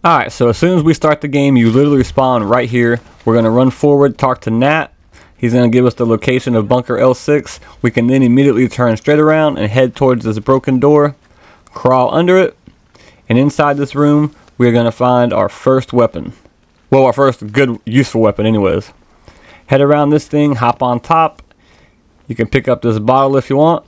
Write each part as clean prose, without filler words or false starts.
Alright, so as soon as we start the game, you literally spawn right here. We're going to run forward, talk to Nat. He's going to give us the location of bunker L6. We can then immediately turn straight around and head towards this broken door, crawl under it, and inside this room, we're going to find our first weapon. Well, our first good, useful weapon anyways. Head around this thing, hop on top. You can pick up this bottle if you want.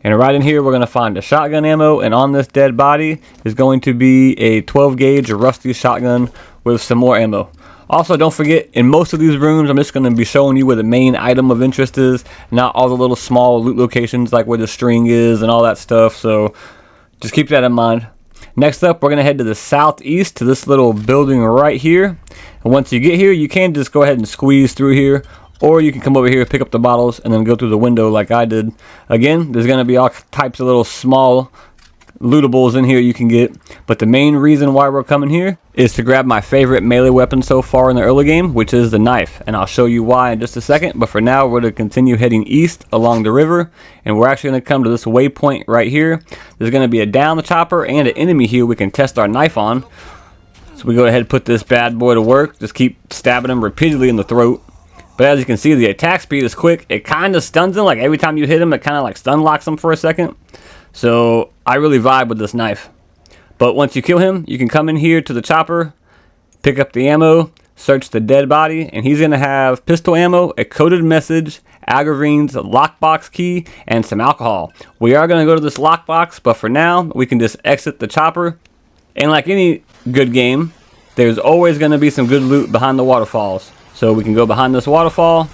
And right in here, we're going to find a shotgun ammo, and on this dead body is going to be a 12 gauge rusty shotgun with some more ammo. Also, don't forget, in most of these rooms, I'm just going to be showing you where the main item of interest is, not all the little small loot locations like where the string is and all that stuff, so just keep that in mind. Next up, we're going to head to the southeast to this little building right here. And once you get here, you can just go ahead and squeeze through here, or you can come over here, pick up the bottles, and then go through the window like I did. Again, there's going to be all types of little small lootables in here you can get. But the main reason why we're coming here is to grab my favorite melee weapon so far in the early game, which is the knife. And I'll show you why in just a second. But for now, we're going to continue heading east along the river. And we're actually going to come to this waypoint right here. There's going to be a down the chopper and an enemy here we can test our knife on. So we go ahead and put this bad boy to work. Just keep stabbing him repeatedly in the throat. But as you can see, the attack speed is quick. It kind of stuns him. Like every time you hit him, it kind of like stun locks him for a second. So I really vibe with this knife. But once you kill him, you can come in here to the chopper, pick up the ammo, search the dead body, and he's going to have pistol ammo, a coded message, Aggravine's lockbox key, and some alcohol. We are going to go to this lockbox, but for now, we can just exit the chopper. And like any good game, there's always going to be some good loot behind the waterfalls. So we can go behind this waterfall,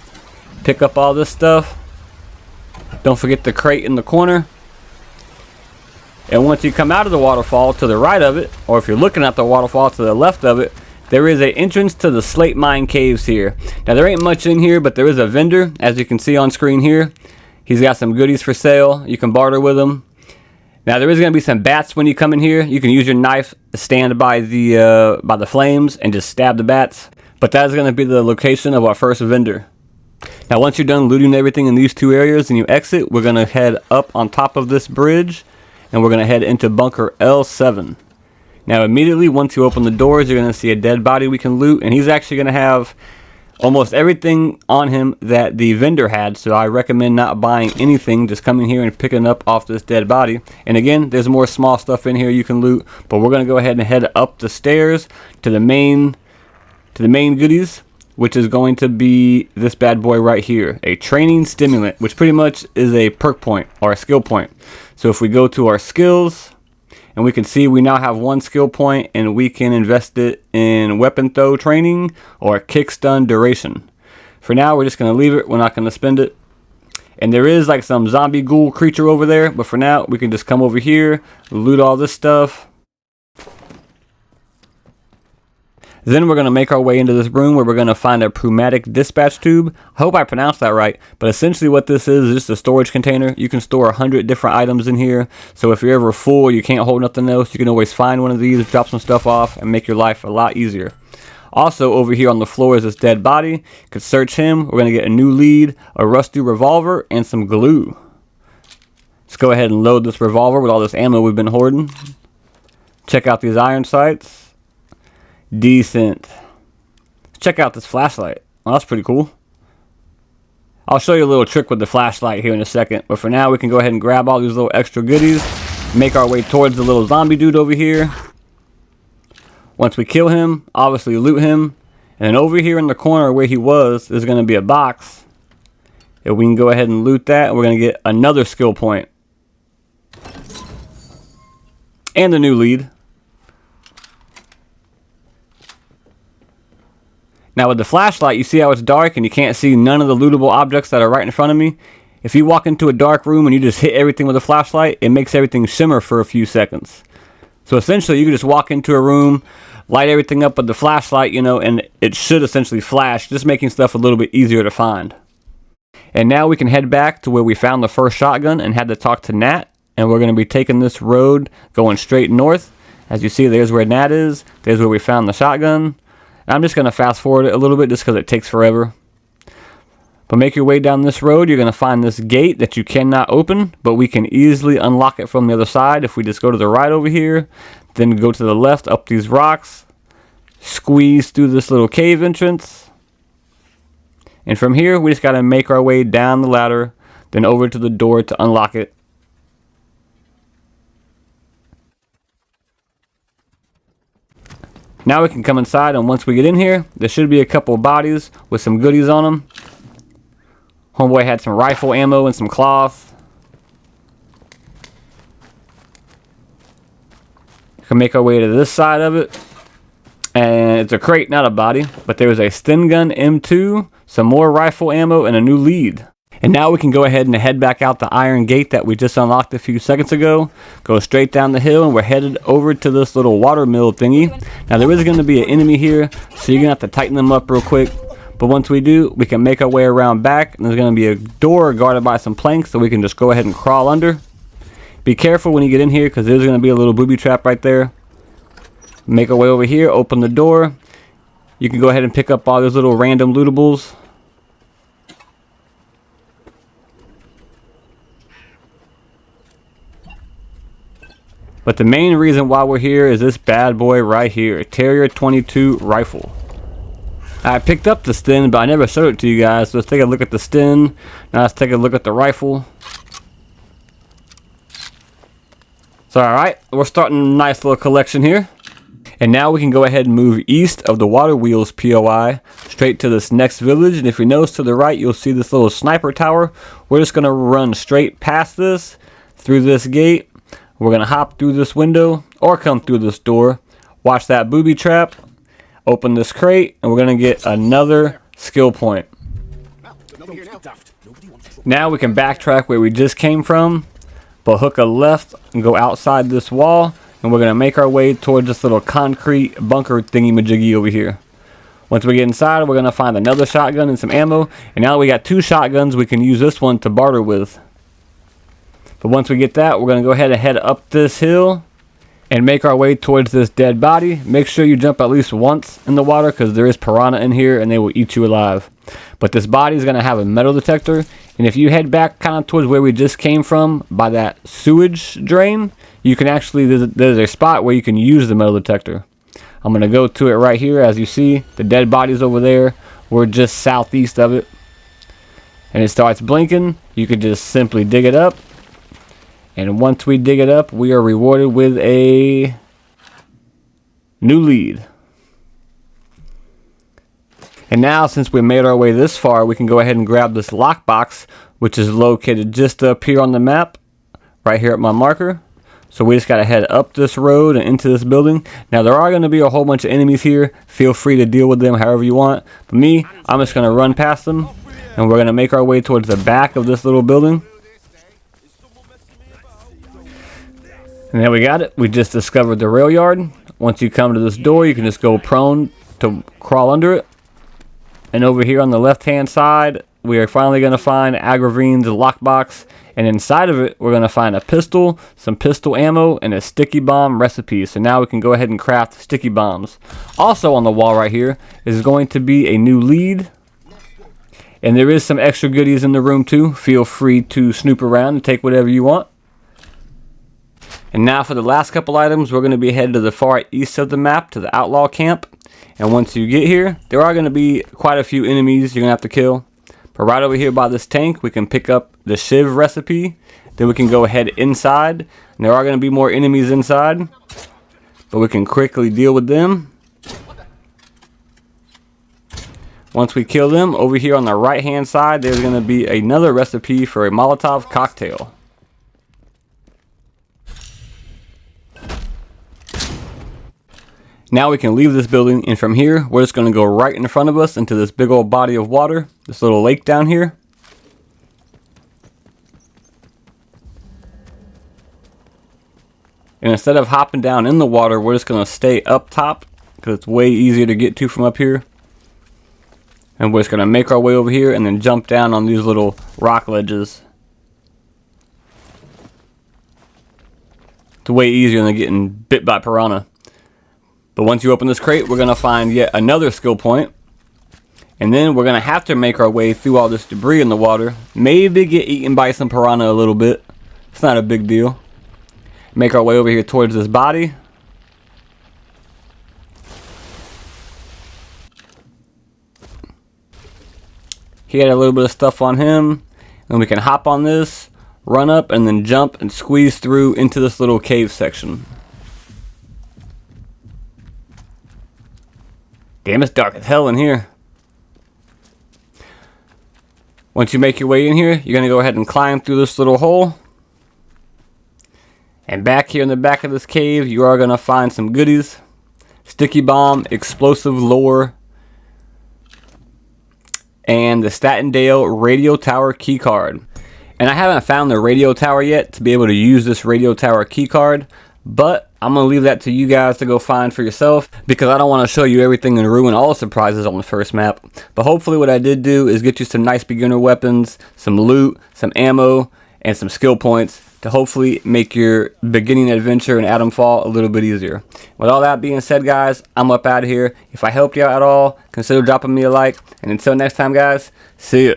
pick up all this stuff. Don't forget the crate in the corner. And once you come out of the waterfall to the right of it, or if you're looking at the waterfall to the left of it, there is an entrance to the slate mine caves here. Now there ain't much in here, but there is a vendor, as you can see on screen here. He's got some goodies for sale. You can barter with him. Now there is going to be some bats when you come in here. You can use your knife to stand by the flames and just stab the bats. But that is going to be the location of our first vendor. Now once you're done looting everything in these two areas and you exit, we're going to head up on top of this bridge. And we're going to head into bunker L7. Now immediately once you open the doors, you're going to see a dead body we can loot. And he's actually going to have almost everything on him that the vendor had. So I recommend not buying anything. Just coming here and picking up off this dead body. And again, there's more small stuff in here you can loot. But we're going to go ahead and head up the stairs to the main goodies, which is going to be this bad boy right here, a training stimulant, which pretty much is a perk point or a skill point. So if we go to our skills, and we can see we now have one skill point, and we can invest it in weapon throw training or kick stun duration. For now, we're just going to leave it. We're not going to spend it. And there is like some zombie ghoul creature over there, but for now, we can just come over here, loot all this stuff. Then we're going to make our way into this room where we're going to find a pneumatic dispatch tube. I hope I pronounced that right. But essentially what this is just a storage container. You can store 100 different items in here. So if you're ever full, you can't hold nothing else, you can always find one of these, drop some stuff off, and make your life a lot easier. Also over here on the floor is this dead body. You can search him. We're going to get a new lead, a rusty revolver, and some glue. Let's go ahead and load this revolver with all this ammo we've been hoarding. Check out these iron sights. Decent. Check out this flashlight. Well, that's pretty cool. I'll show you a little trick with the flashlight here in a second. But for now, we can go ahead and grab all these little extra goodies. Make our way towards the little zombie dude over here. Once we kill him, obviously loot him. And then over here in the corner where he was, there's going to be a box. And we can go ahead and loot that. And we're going to get another skill point. And a new lead. Now with the flashlight, you see how it's dark and you can't see none of the lootable objects that are right in front of me? If you walk into a dark room and you just hit everything with a flashlight, it makes everything shimmer for a few seconds. So essentially, you can just walk into a room, light everything up with the flashlight, and it should essentially flash, just making stuff a little bit easier to find. And now we can head back to where we found the first shotgun and had to talk to Nat. And we're going to be taking this road going straight north. As you see, there's where Nat is. There's where we found the shotgun. I'm just going to fast forward it a little bit just because it takes forever. But make your way down this road. You're going to find this gate that you cannot open, but we can easily unlock it from the other side if we just go to the right over here. Then go to the left up these rocks, squeeze through this little cave entrance, and from here we just got to make our way down the ladder, then over to the door to unlock it. Now we can come inside, and once we get in here, there should be a couple of bodies with some goodies on them. Homeboy had some rifle ammo and some cloth. We can make our way to this side of it. And it's a crate, not a body. But there's a Sten gun M2, some more rifle ammo, and a new lead. And now we can go ahead and head back out the iron gate that we just unlocked a few seconds ago. Go straight down the hill, and we're headed over to this little water mill thingy. Now there is going to be an enemy here, so you're going to have to tighten them up real quick. But once we do, we can make our way around back, and there's going to be a door guarded by some planks, so we can just go ahead and crawl under. Be careful when you get in here, because there's going to be a little booby trap right there. Make our way over here, open the door. You can go ahead and pick up all those little random lootables. But the main reason why we're here is this bad boy right here, Terrier 22 rifle. I picked up the Sten, but I never showed it to you guys. So let's take a look at the Sten. Now let's take a look at the rifle. So alright, we're starting a nice little collection here. And now we can go ahead and move east of the Water Wheels POI straight to this next village. And if you notice to the right, you'll see this little sniper tower. We're just going to run straight past this, through this gate. We're going to hop through this window or come through this door. Watch that booby trap. Open this crate, and we're going to get another skill point. Now we can backtrack where we just came from, but hook a left and go outside this wall, and we're going to make our way towards this little concrete bunker thingy-majiggy over here. Once we get inside, we're going to find another shotgun and some ammo, and now that we got two shotguns, we can use this one to barter with. But once we get that, we're going to go ahead and head up this hill and make our way towards this dead body. Make sure you jump at least once in the water, because there is piranha in here and they will eat you alive. But this body is going to have a metal detector, and if you head back kind of towards where we just came from by that sewage drain, you can actually, there's a spot where you can use the metal detector. I'm going to go to it right here. As you see, the dead body's over there. We're just southeast of it. And it starts blinking. You can just simply dig it up. And once we dig it up, we are rewarded with a new lead. And now, since we made our way this far, we can go ahead and grab this lockbox, which is located just up here on the map, right here at my marker. So we just got to head up this road and into this building. Now, there are going to be a whole bunch of enemies here. Feel free to deal with them however you want. But me, I'm just going to run past them, and we're going to make our way towards the back of this little building. And there we got it. We just discovered the rail yard. Once you come to this door, you can just go prone to crawl under it. And over here on the left-hand side, we are finally going to find Agravine's lockbox. And inside of it, we're going to find a pistol, some pistol ammo, and a sticky bomb recipe. So now we can go ahead and craft sticky bombs. Also on the wall right here is going to be a new lead. And there is some extra goodies in the room too. Feel free to snoop around and take whatever you want. And now for the last couple items, we're going to be headed to the far east of the map, to the outlaw camp. And once you get here, there are going to be quite a few enemies you're going to have to kill. But right over here by this tank, we can pick up the Shiv recipe. Then we can go ahead inside. And there are going to be more enemies inside, but we can quickly deal with them. Once we kill them, over here on the right hand side, there's going to be another recipe for a Molotov cocktail. Now we can leave this building, and from here, we're just going to go right in front of us into this big old body of water, this little lake down here. And instead of hopping down in the water, we're just going to stay up top, because it's way easier to get to from up here. And we're just going to make our way over here and then jump down on these little rock ledges. It's way easier than getting bit by piranha. But once you open this crate, we're going to find yet another skill point. And then we're going to have to make our way through all this debris in the water. Maybe get eaten by some piranha a little bit. It's not a big deal. Make our way over here towards this body. He had a little bit of stuff on him. And we can hop on this, run up, and then jump and squeeze through into this little cave section. Damn, it's dark as hell in here. Once you make your way in here, you're going to go ahead and climb through this little hole. And back here in the back of this cave, you are going to find some goodies. Sticky bomb, explosive lore, and the Statendale radio tower keycard. And I haven't found the radio tower yet to be able to use this radio tower keycard, but I'm going to leave that to you guys to go find for yourself, because I don't want to show you everything and ruin all the surprises on the first map. But hopefully what I did do is get you some nice beginner weapons, some loot, some ammo, and some skill points to hopefully make your beginning adventure in Atomfall a little bit easier. With all that being said, guys, I'm up out of here. If I helped you out at all, consider dropping me a like. And until next time, guys, see ya.